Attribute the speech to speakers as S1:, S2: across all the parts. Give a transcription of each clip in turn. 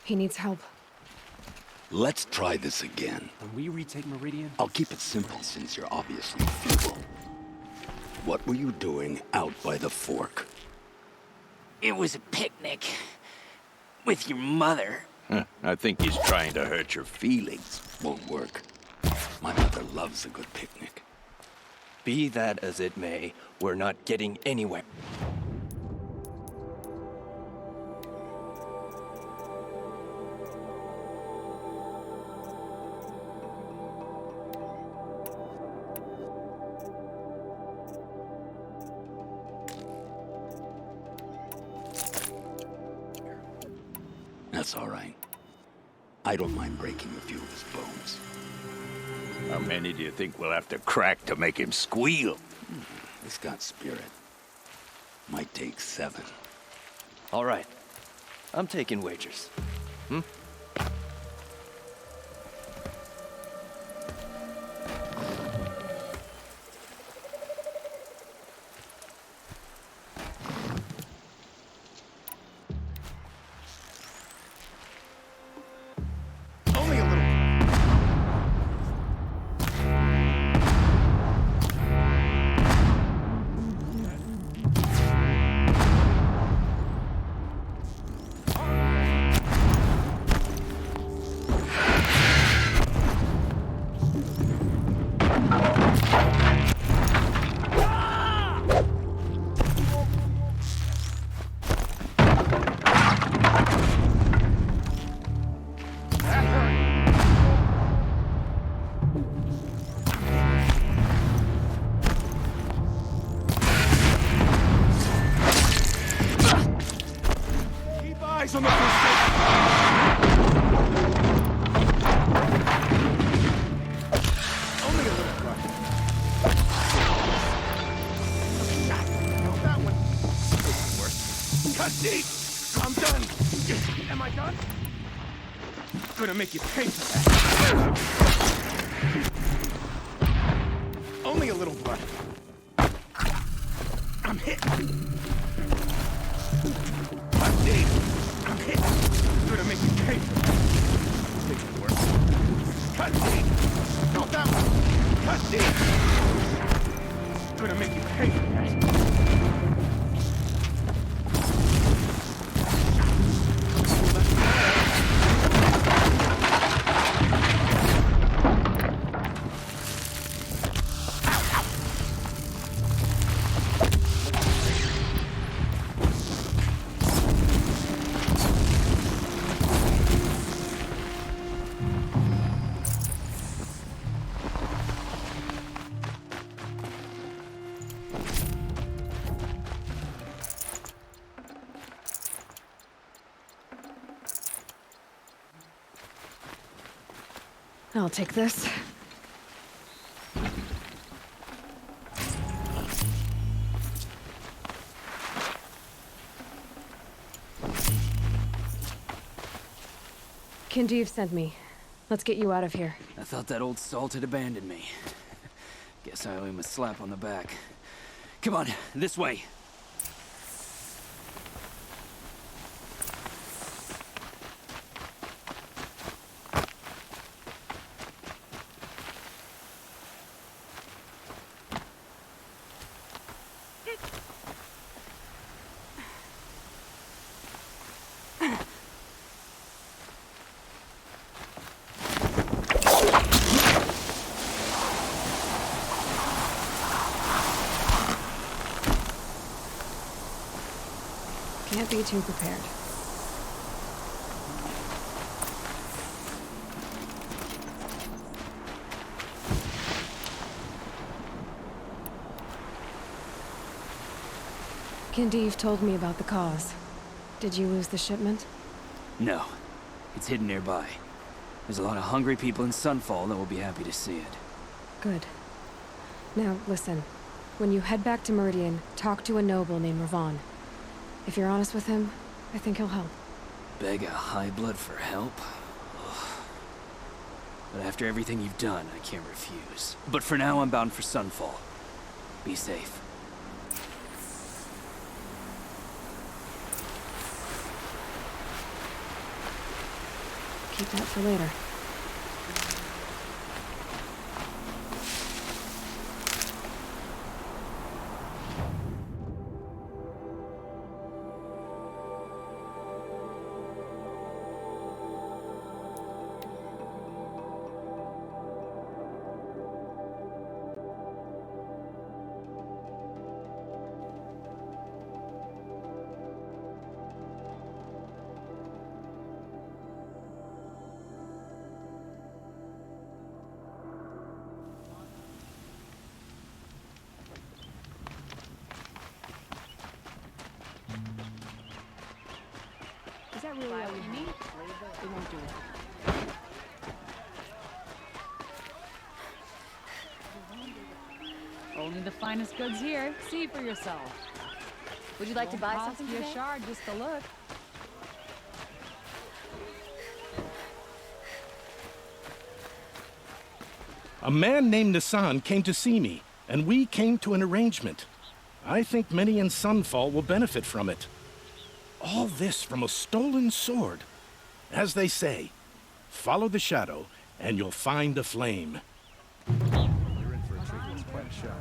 S1: He needs help.
S2: Let's try this again.
S3: When we retake Meridian...
S2: I'll keep it simple since you're obviously feeble. What were you doing out by the fork?
S4: It was a picnic. With your mother.
S5: I think he's trying to hurt your feelings.
S2: Won't work. My mother loves a good picnic.
S6: Be that as it may, we're not getting anywhere.
S2: That's all right. I don't mind breaking a few of his bones.
S5: How many do you think we'll have to crack to make him squeal?
S2: He's got spirit. Might take 7.
S6: All right. I'm taking wagers.
S3: Eyes on the first Only a little crack. No, that one. Could worse. Cut deep! I'm done. Am I done? Gonna make you pay for that. Only a little blood. I'm hit. Cut deep! I'm hit. Gonna make you pay for that. Make it worse. Cut deep! Not that one! Cut deep! Gonna make you pay for that.
S1: I'll take this. Kindeev sent me. Let's get you out of here.
S4: I thought that old salt had abandoned me. Guess I owe him a slap on the back. Come on, this way.
S1: Can't be too prepared. Kindeev told me about the cause. Did you lose the shipment?
S4: No. It's hidden nearby. There's a lot of hungry people in Sunfall that will be happy to see it.
S1: Good. Now, listen. When you head back to Meridian, talk to a noble named Ravon. If you're honest with him, I think he'll help.
S4: Beg a high blood for help? But after everything you've done, I can't refuse. But for now, I'm bound for Sunfall. Be safe.
S1: keep that for later.
S7: Is that really all you need? It won't do it. Only the finest goods here. See for yourself.
S8: Would you like to buy
S7: Won't
S8: something
S7: cost you
S8: today?
S7: a shard just to look.
S3: A man named Nissan came to see me, and we came to an arrangement. I think many in Sunfall will benefit from it. All this from a stolen sword. As they say, follow the shadow, and you'll find a flame. You're in for a treat. It's quite a show.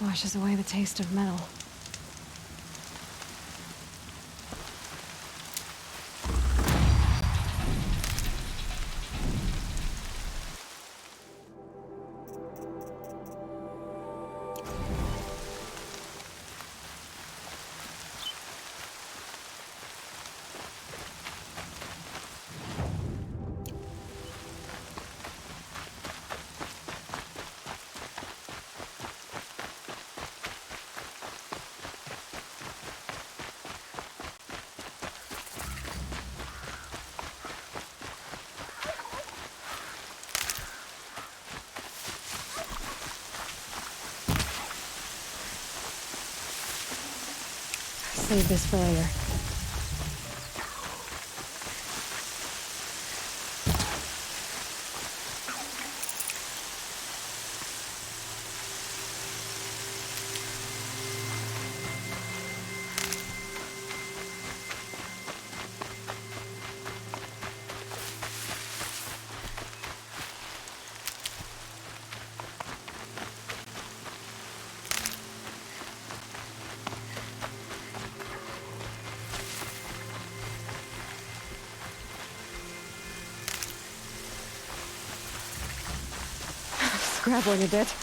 S1: Washes away the taste of metal. Save this for later. Scrabbling a bit.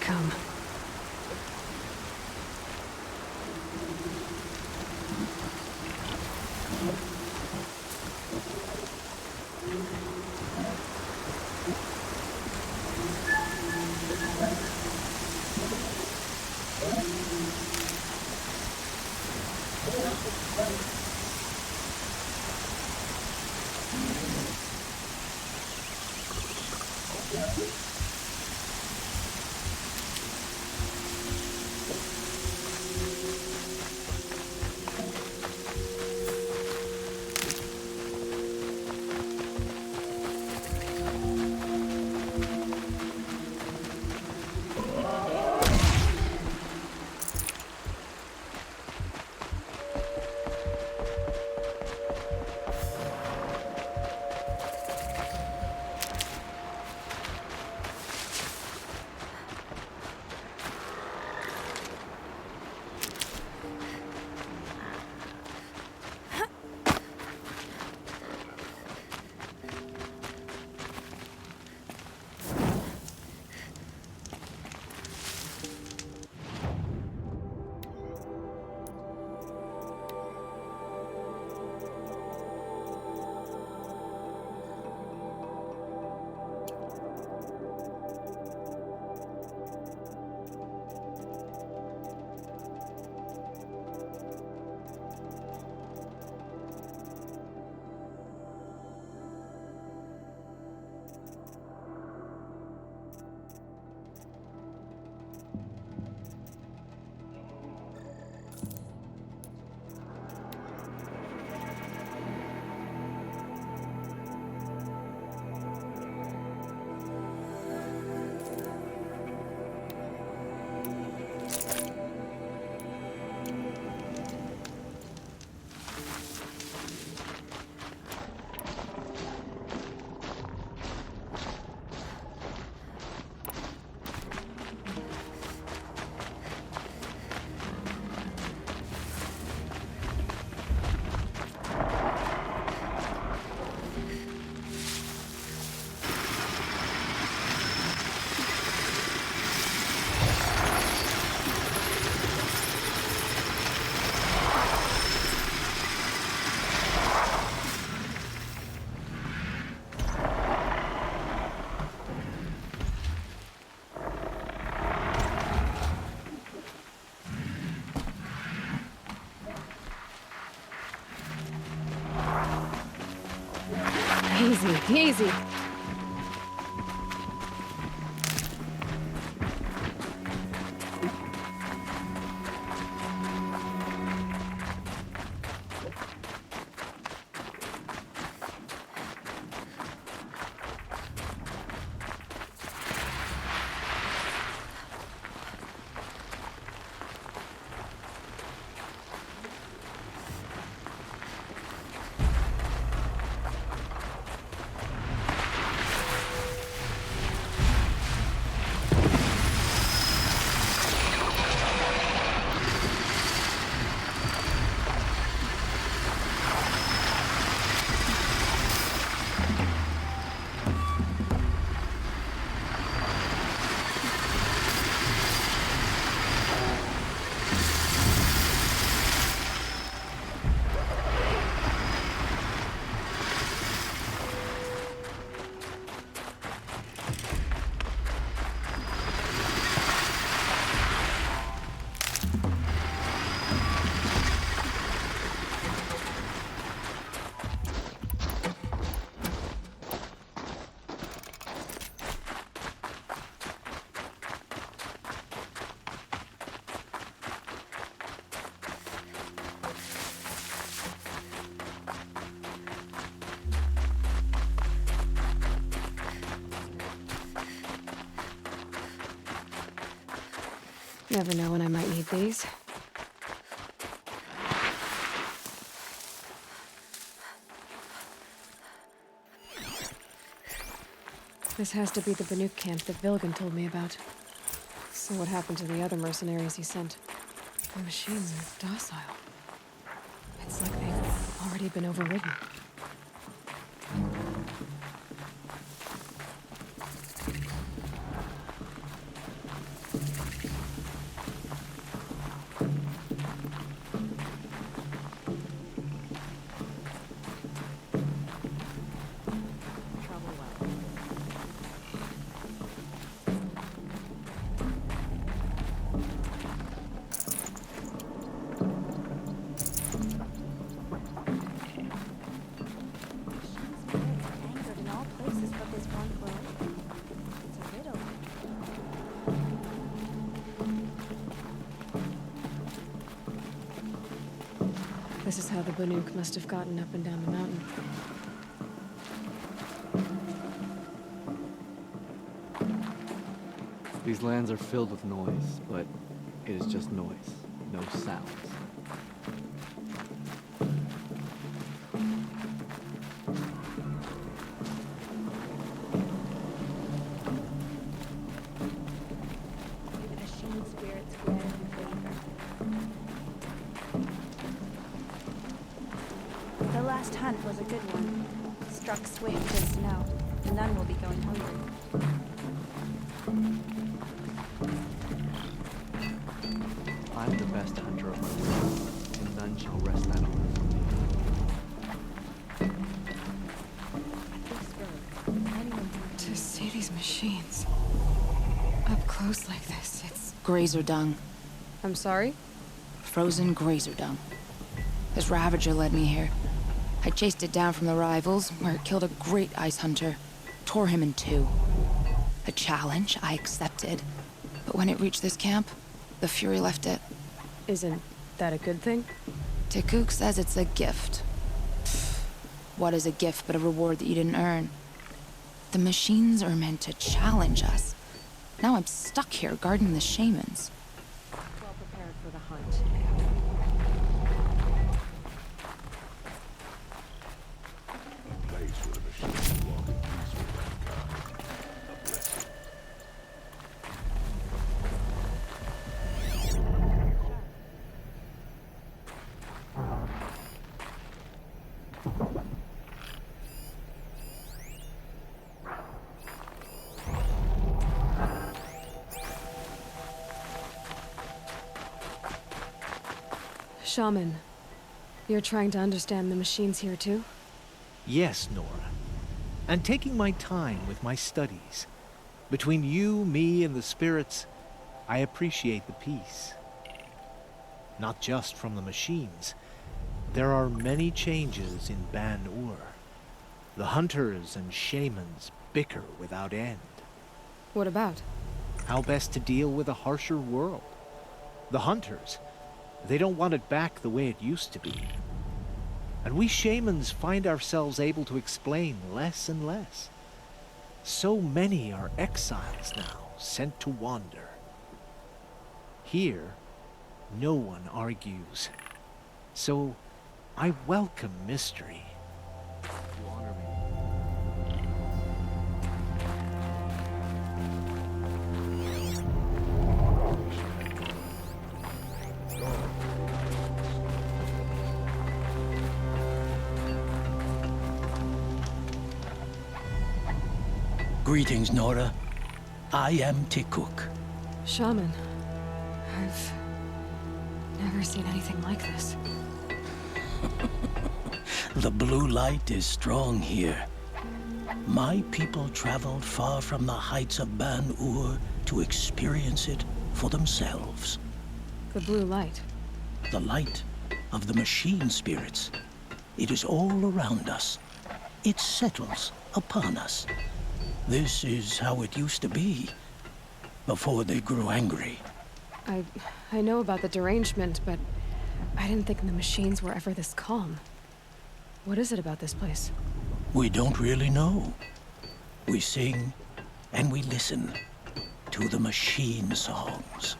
S1: come. Easy, easy. Never know when I might need these. This has to be the Banuk camp that Vilgan told me about. So what happened to the other mercenaries he sent? The machines are docile. It's like they've already been overridden. how the Banuk must have gotten up and down the mountain.
S9: These lands are filled with noise, but it is just noise, no sounds.
S7: The machine spirits grant you favor. The last hunt was a good one. Struck swift as snow. None will be going hungry.
S9: I'm the best hunter of my race, and none shall wrest that honor from me.
S1: To see these machines up close like this, it's...
S8: Grazer dung.
S1: I'm sorry?
S8: Frozen grazer dung. This Ravager led me here. I chased it down from the rivals, where it killed a great ice hunter. Tore him in two. A challenge I accepted. But when it reached this camp, the Fury left it.
S1: Isn't that a good thing?
S8: Tikuk says it's a gift. Pfft, what is a gift but a reward that you didn't earn? The machines are meant to challenge us. Now I'm stuck here guarding the shamans.
S1: Well prepared for the hunt.
S5: A place where the machines walk in peace with mankind. A blessing.
S1: Shaman, you're trying to understand the machines here too?
S10: Yes, Nora. And taking my time with my studies. Between you, me, and the spirits, I appreciate the peace. Not just from the machines. There are many changes in Ban-Ur. The hunters and shamans bicker without end.
S1: What about?
S10: How best to deal with a harsher world. The hunters, they don't want it back the way it used to be. And we shamans find ourselves able to explain less and less. So many are exiles now, sent to wander. Here, no one argues. So, I welcome mystery.
S9: You honor me.
S2: Greetings, Nora. I am Tikuk.
S1: Shaman, I've never seen anything like this.
S2: The blue light is strong here. My people traveled far from the heights of Ban-Ur to experience it for themselves.
S1: The blue light.
S2: The light of the machine spirits. It is all around us. It settles upon us. This is how it used to be, before they grew angry.
S1: I know about the derangement, but I didn't think the machines were ever this calm. What is it about this place?
S2: We don't really know. We sing and we listen to the machine songs.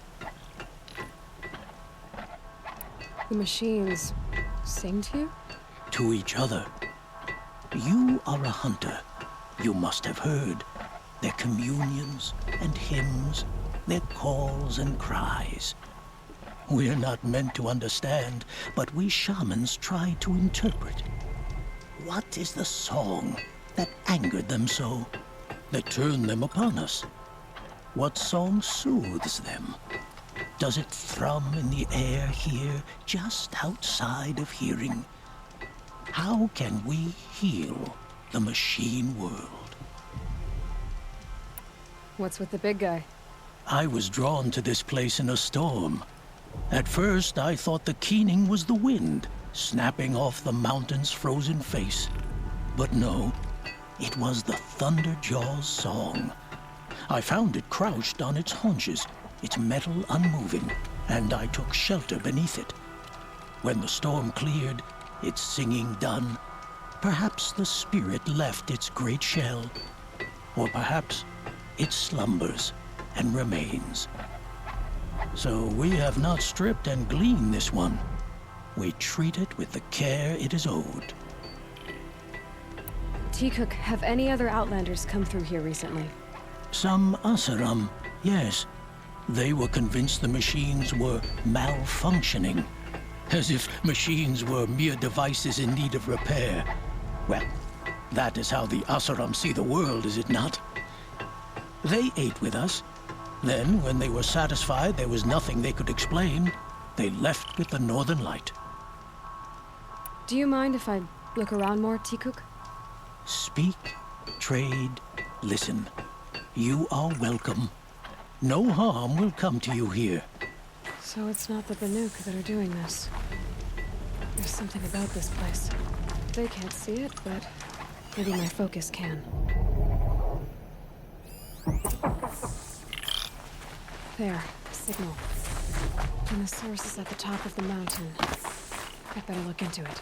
S1: The machines sing to you?
S2: To each other. You are a hunter. You must have heard their communions and hymns, their calls and cries. We're not meant to understand, but we shamans try to interpret. What is the song that angered them so, that turned them upon us? What song soothes them? Does it thrum in the air here, just outside of hearing? How can we heal the machine world?
S1: What's with the big guy?
S2: I was drawn to this place in a storm. At first, I thought the keening was the wind, snapping off the mountain's frozen face. But no, it was the Thunderjaw's song. I found it crouched on its haunches, its metal unmoving, and I took shelter beneath it. When the storm cleared, its singing done, perhaps the spirit left its great shell, or perhaps it slumbers and remains. So we have not stripped and gleaned this one. We treat it with the care it is owed.
S1: T-Cook, have any other Outlanders come through here recently?
S2: Some Asaram, yes. They were convinced the machines were malfunctioning, as if machines were mere devices in need of repair. Well, that is how the Asaram see the world, is it not? They ate with us. Then, when they were satisfied there was nothing they could explain, they left with the Northern Light.
S1: Do you mind if I look around more, T-Cook?
S2: Speak, trade, listen. You are welcome. No harm will come to you here.
S1: So it's not the Banuk that are doing this. There's something about this place. They can't see it, but maybe my focus can. There, signal. And the source is at the top of the mountain. I'd better look into it.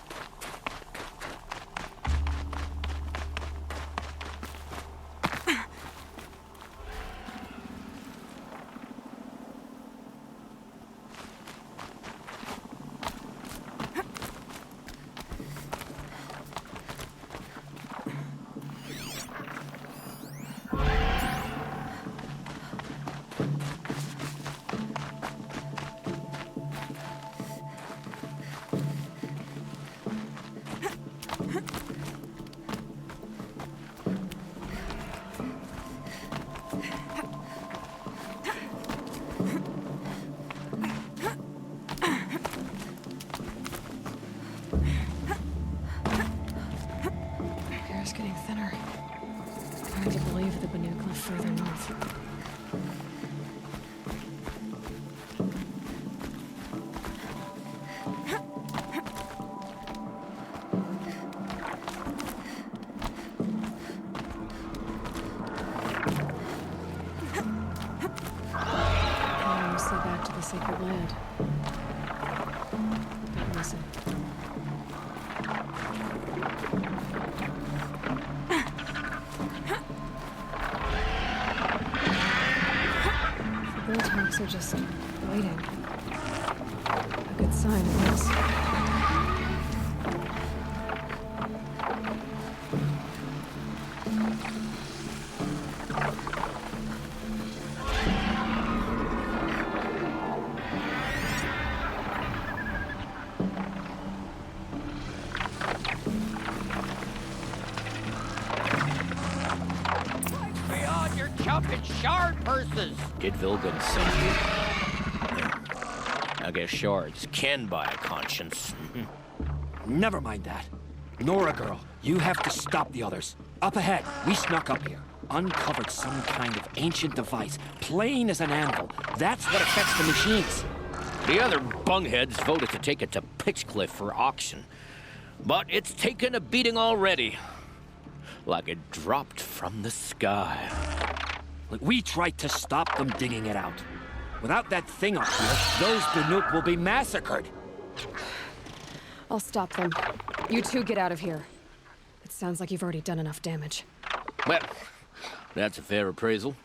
S1: Air's getting thinner. Hard to believe the Banuk live further north. Back to the sacred land. Listen. The buildhawks are just waiting. A good sign, I guess.
S11: Shard purses! Did Vilgun send you? I guess shards can buy a conscience.
S12: Never mind that. Nora girl, you have to stop the others. Up ahead, we snuck up here. Uncovered some kind of ancient device, plain as an anvil. That's what affects the machines.
S11: The other bungheads voted to take it to Pitchcliff for auction. But it's taken a beating already. Like it dropped from the sky.
S12: We tried to stop them digging it out. Without that thing up here, those Banuk will be massacred.
S1: I'll stop them. You two get out of here. It sounds like you've already done enough damage.
S11: Well, that's a fair appraisal.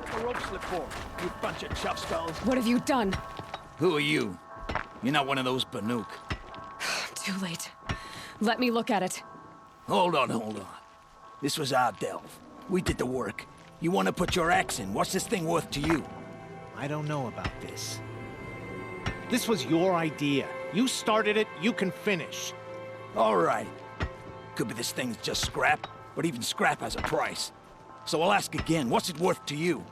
S3: The rope slip for, you bunch of chuff skulls.
S1: What have you done?
S3: Who are you? You're not one of those Banuk.
S1: Too late. Let me look at it.
S3: Hold on. This was our delve. We did the work. You want to put your axe in? What's this thing worth to you?
S10: I don't know about this. This was your idea. You started it, you can finish.
S3: All right. Could be this thing's just scrap, but even scrap has a price. So I'll ask again, what's it worth to you?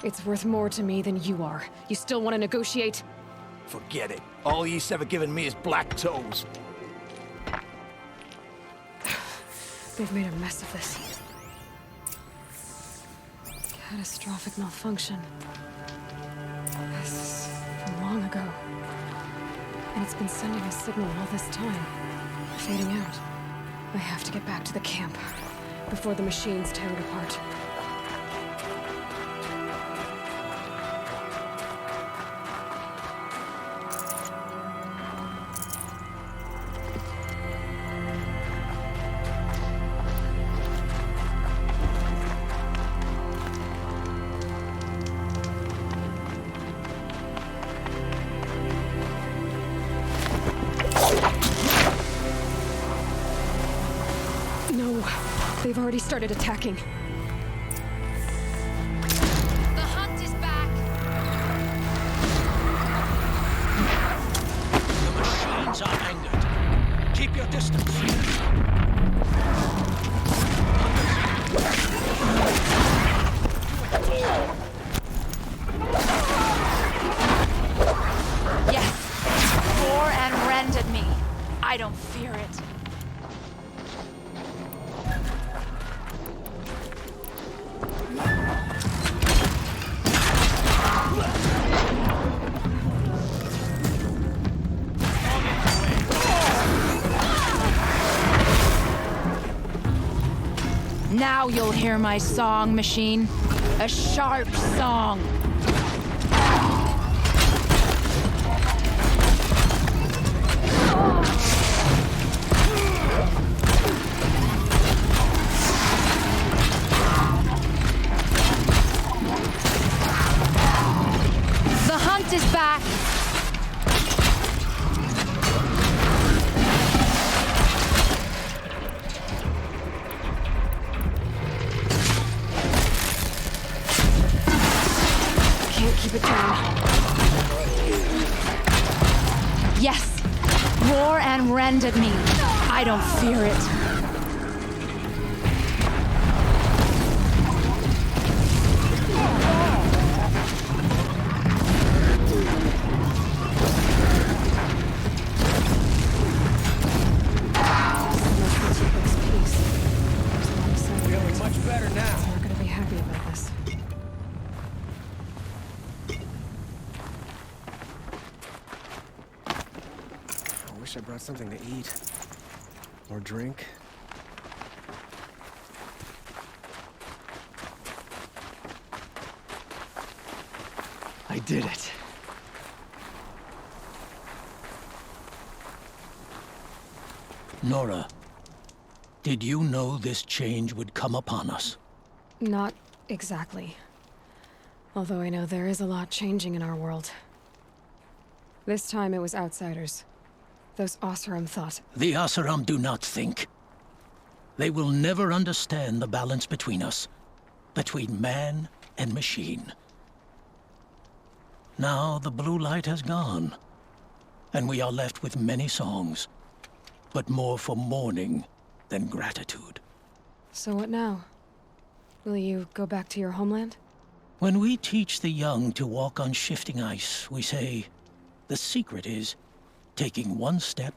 S1: It's worth more to me than you are. You still want to negotiate?
S3: Forget it. All ye's ever given me is black toes.
S1: They've made a mess of this. Catastrophic malfunction. This is from long ago. And it's been sending a signal all this time. Fading out. I have to get back to the camp before the machines tear it apart. They've already started attacking.
S8: The hunt is back!
S2: The machines are angered. Keep your distance.
S8: Yes! Roar and rend at me. I don't fear it. Now you'll hear my song, machine. A sharp song. The hunt is back.
S1: Can't keep it down.
S8: Yes. Roar and rend at me. I don't fear it.
S3: Feeling much better now.
S1: Not gonna be happy about this.
S3: I wish I brought something to eat. Or drink. I did it.
S2: Nora, did you know this change would come upon us?
S1: Not exactly. Although I know there is a lot changing in our world. This time it was outsiders. Those Oseram thought.
S2: The Oseram do not think. They will never understand the balance between us, between man and machine. Now the blue light has gone, and we are left with many songs, but more for mourning than gratitude.
S1: So what now? Will you go back to your homeland?
S2: When we teach the young to walk on shifting ice, we say, the secret is taking one step,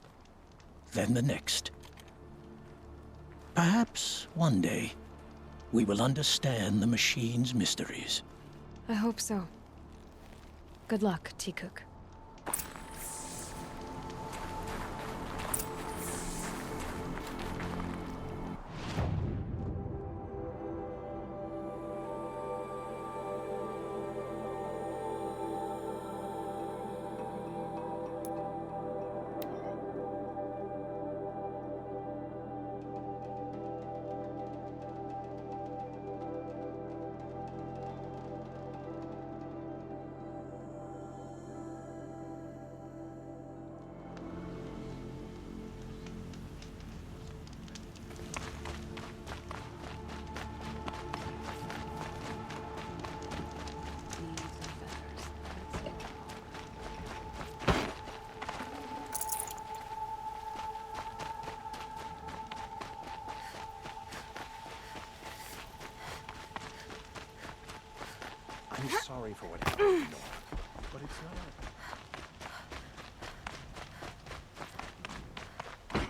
S2: then the next. Perhaps one day, we will understand the machine's mysteries.
S1: I hope so. Good luck, T-Cook.
S3: I'm sorry for what happened, Nora. But it's not.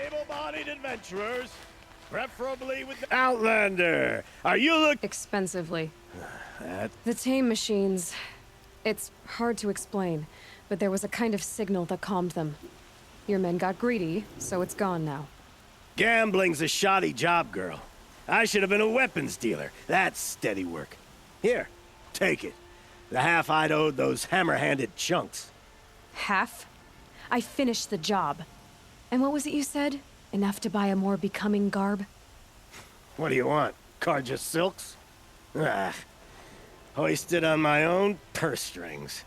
S13: Able-bodied adventurers, preferably with the Outlander. Are you
S1: expensively?
S13: That...
S1: The tame machines. It's hard to explain, but there was a kind of signal that calmed them. Your men got greedy, so it's gone now.
S13: Gambling's a shoddy job, girl. I should have been a weapons dealer. That's steady work. Here, take it. The half I'd owed those hammer-handed chunks.
S1: Half? I finished the job. And what was it you said? Enough to buy a more becoming garb?
S13: What do you want? Carja silks? Ah, hoisted on my own purse strings.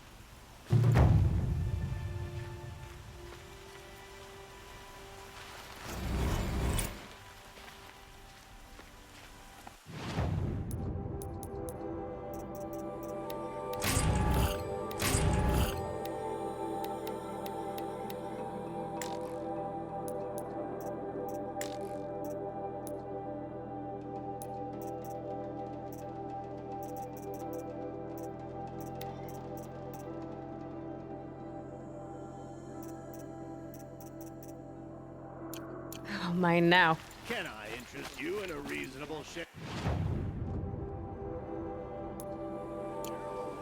S1: Oh, mine now.
S13: Can I interest you in a reasonable share?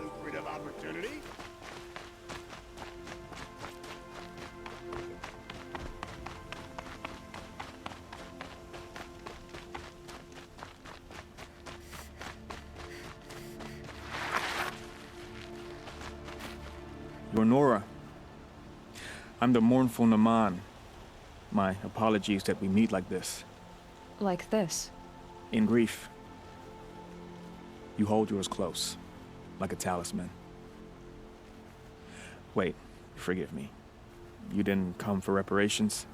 S13: Lucrative opportunity?
S14: You're Nora. I'm the mournful Naman. My apologies that we meet like this.
S1: Like this.
S14: In grief. You hold yours close, like a talisman. Wait, forgive me. You didn't come for reparations?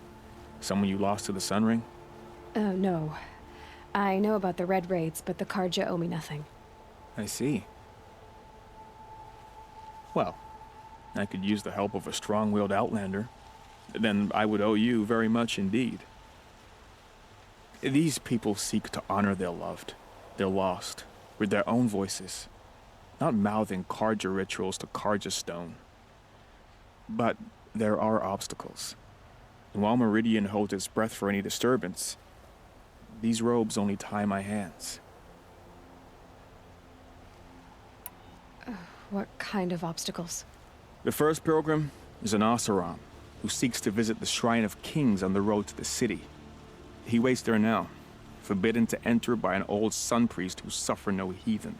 S14: Someone you lost to the Sun Ring?
S1: No. I know about the Red Raids, but the Karja owe me nothing.
S14: I see. Well, I could use the help of a strong-willed outlander. Then I would owe you very much indeed. These people seek to honor their loved, their lost, with their own voices, not mouthing Karja rituals to Karja stone. But there are obstacles. And while Meridian holds its breath for any disturbance, these robes only tie my hands.
S1: What kind of obstacles?
S14: The first pilgrim is an Oseram, who seeks to visit the Shrine of Kings on the road to the city. He waits there now, forbidden to enter by an old sun priest who suffer no heathen.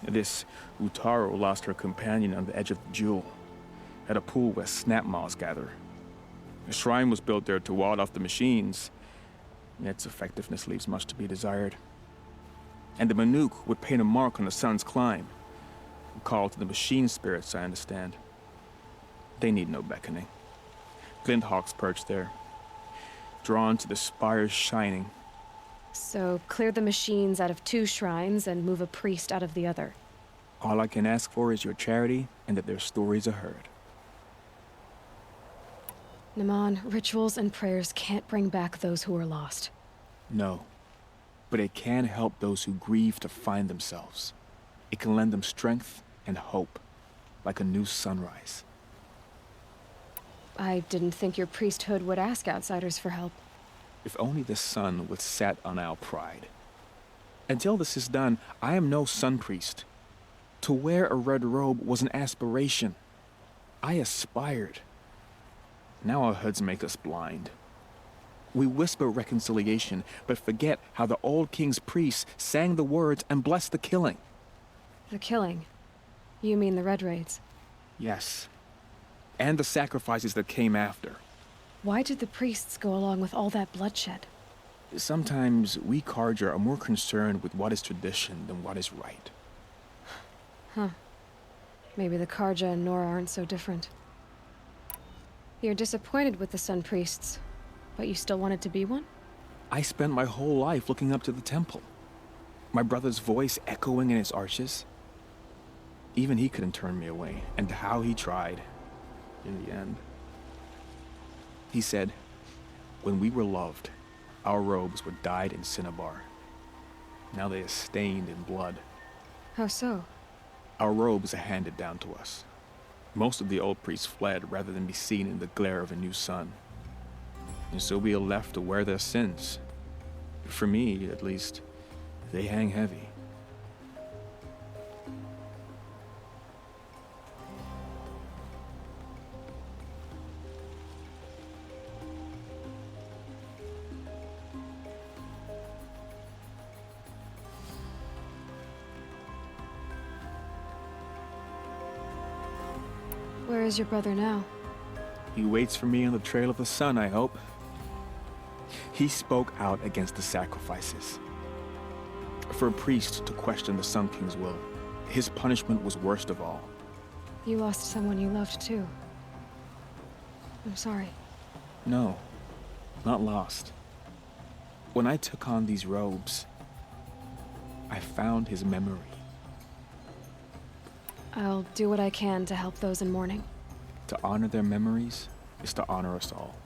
S14: This Utaru lost her companion on the edge of the jewel, at a pool where snap moths gather. The shrine was built there to ward off the machines, yet its effectiveness leaves much to be desired. And the Manuk would paint a mark on the sun's climb, a call to the machine spirits, I understand. They need no beckoning. Glint hawks perch there, drawn to the spires shining.
S1: So clear the machines out of 2 shrines and move a priest out of the other.
S14: All I can ask for is your charity and that their stories are heard.
S1: Naman, rituals and prayers can't bring back those who are lost.
S14: No, but it can help those who grieve to find themselves. It can lend them strength and hope, like a new sunrise.
S1: I didn't think your priesthood would ask outsiders for help.
S14: If only the sun would set on our pride. Until this is done, I am no sun priest. To wear a red robe was an aspiration. I aspired. Now our hoods make us blind. We whisper reconciliation, but forget how the old king's priests sang the words and blessed the killing.
S1: The killing? You mean the Red Raids?
S14: Yes. And the sacrifices that came after.
S1: Why did the priests go along with all that bloodshed?
S14: Sometimes we Karja are more concerned with what is tradition than what is right.
S1: Huh. Maybe the Karja and Nora aren't so different. You're disappointed with the Sun Priests, but you still wanted to be one?
S14: I spent my whole life looking up to the temple. My brother's voice echoing in its arches. Even he couldn't turn me away, and how he tried. In the end. He said, when we were loved, our robes were dyed in cinnabar. Now they are stained in blood.
S1: How so?
S14: Our robes are handed down to us. Most of the old priests fled rather than be seen in the glare of a new sun. And so we are left to wear their sins. For me, at least, they hang heavy.
S1: Where is your brother now?
S14: He waits for me on the trail of the sun, I hope. He spoke out against the sacrifices. For a priest to question the Sun King's will, his punishment was worst of all.
S1: You lost someone you loved too. I'm sorry.
S14: No, not lost. When I took on these robes, I found his memory.
S1: I'll do what I can to help those in mourning.
S14: To honor their memories is to honor us all.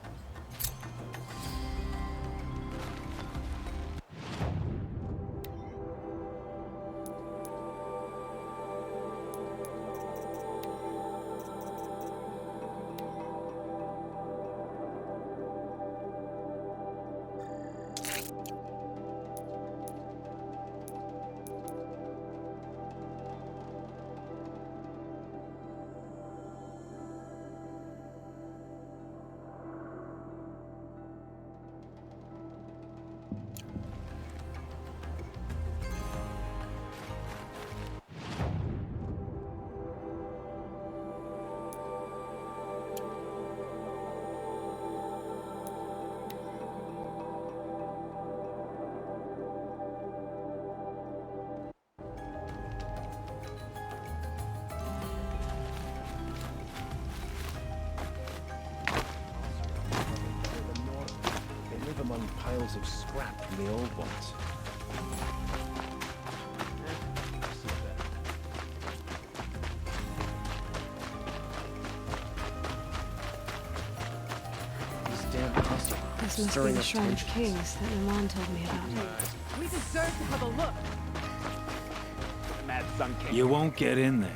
S6: pieces of scrap from the old ones. These damn hustlers
S1: This must be
S6: stirring
S1: the
S6: up
S1: Shrine of
S6: tensions.
S1: Kings that Naman told me about.
S15: We deserve to have a look.
S3: Mad Sun King.
S16: You won't get in there.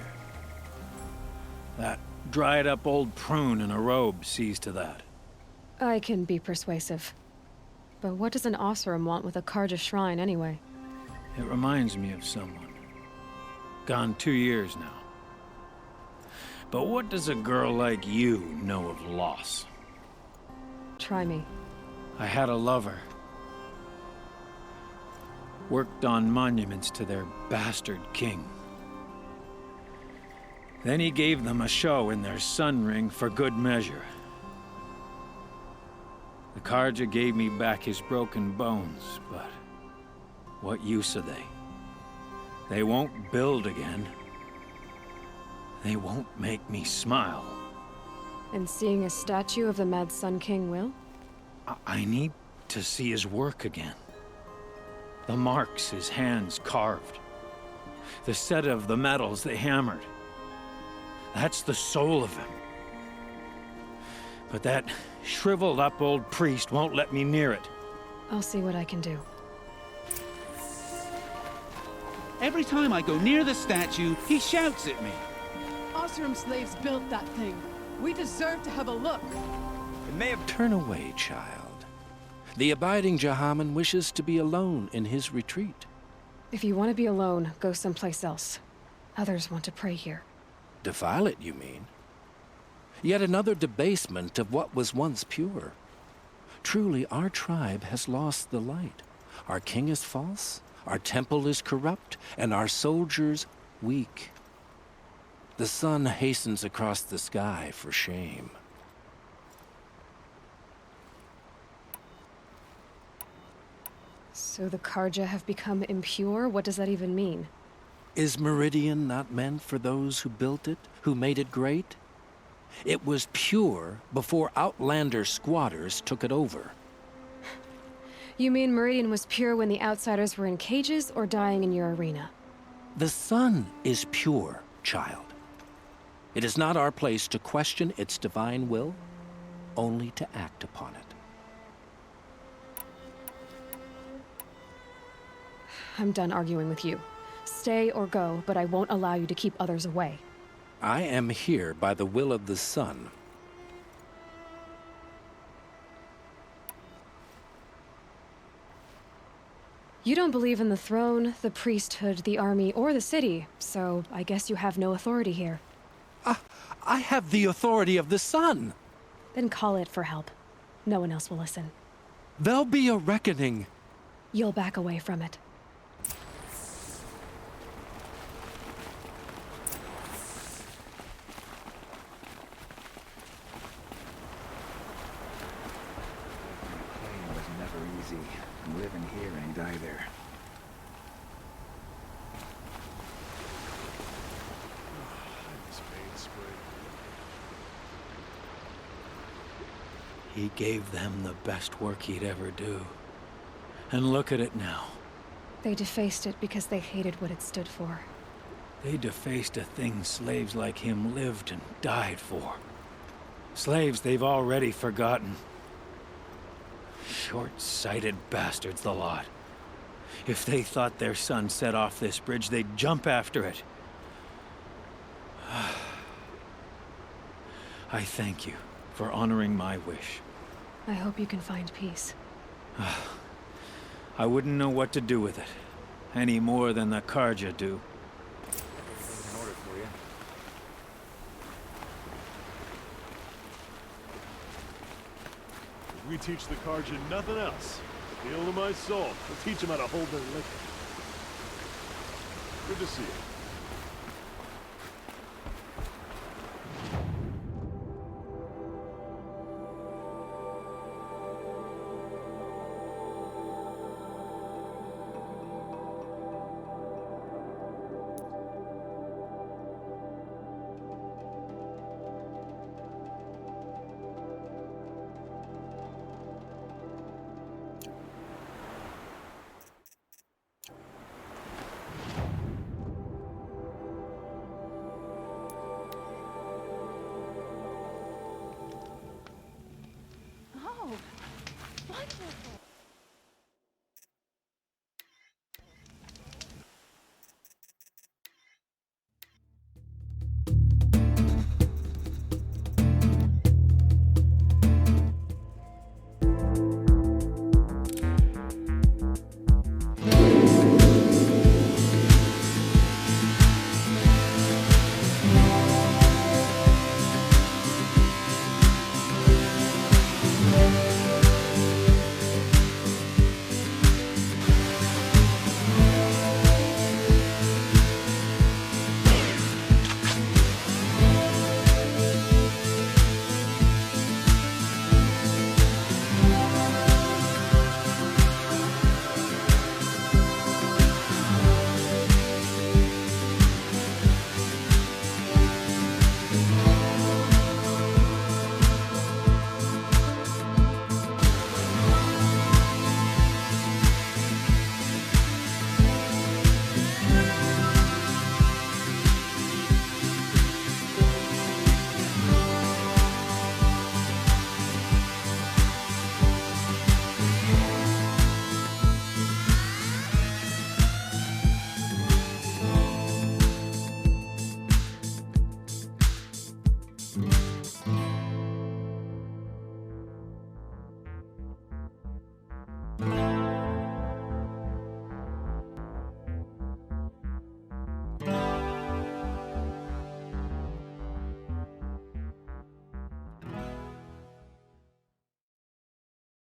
S16: That dried-up old prune in a robe sees to that.
S1: I can be persuasive. But what does an Osseram want with a Karja shrine, anyway?
S16: It reminds me of someone. Gone 2 years now. But what does a girl like you know of loss?
S1: Try me.
S16: I had a lover. Worked on monuments to their bastard king. Then he gave them a show in their sun ring for good measure. The Karja gave me back his broken bones, but what use are they? They won't build again. They won't make me smile.
S1: And seeing a statue of the Mad Sun King will?
S16: I need to see his work again. The marks his hands carved. The set of the metals they hammered. That's the soul of him. But that shriveled up old priest won't let me near it.
S1: I'll see what I can do.
S17: Every time I go near the statue, he shouts at me.
S15: Osram slaves built that thing. We deserve to have a look.
S12: It may have turned away, child. The abiding Jahaman wishes to be alone in his retreat.
S1: If you want to be alone, go someplace else. Others want to pray here.
S12: Defile it, you mean? Yet another debasement of what was once pure. Truly, our tribe has lost the light. Our king is false, our temple is corrupt, and our soldiers weak. The sun hastens across the sky for shame.
S1: So the Karja have become impure? What does that even mean?
S12: Is Meridian not meant for those who built it, who made it great? It was pure before outlander squatters took it over.
S1: You mean Meridian was pure when the outsiders were in cages or dying in your arena?
S12: The sun is pure, child. It is not our place to question its divine will, only to act upon it.
S1: I'm done arguing with you. Stay or go, but I won't allow you to keep others away.
S12: I am here by the will of the sun.
S1: You don't believe in the throne, the priesthood, the army, or the city, so I guess you have no authority here.
S12: I have the authority of the sun.
S1: Then call it for help. No one else will listen.
S12: There'll be a reckoning.
S1: You'll back away from it.
S3: Living here ain't either.
S16: He gave them the best work he'd ever do. And look at it now.
S1: They defaced it because they hated what it stood for.
S16: They defaced a thing slaves like him lived and died for. Slaves they've already forgotten. Short-sighted bastards, the lot. If they thought their son set off this bridge, they'd jump after it. I thank you for honoring my wish.
S1: I hope you can find peace.
S16: I wouldn't know what to do with it, any more than the Karja do.
S3: An order for you.
S5: If we teach the Karja nothing else, feel to my soul, we'll teach them how to hold their liquor. Good to see you.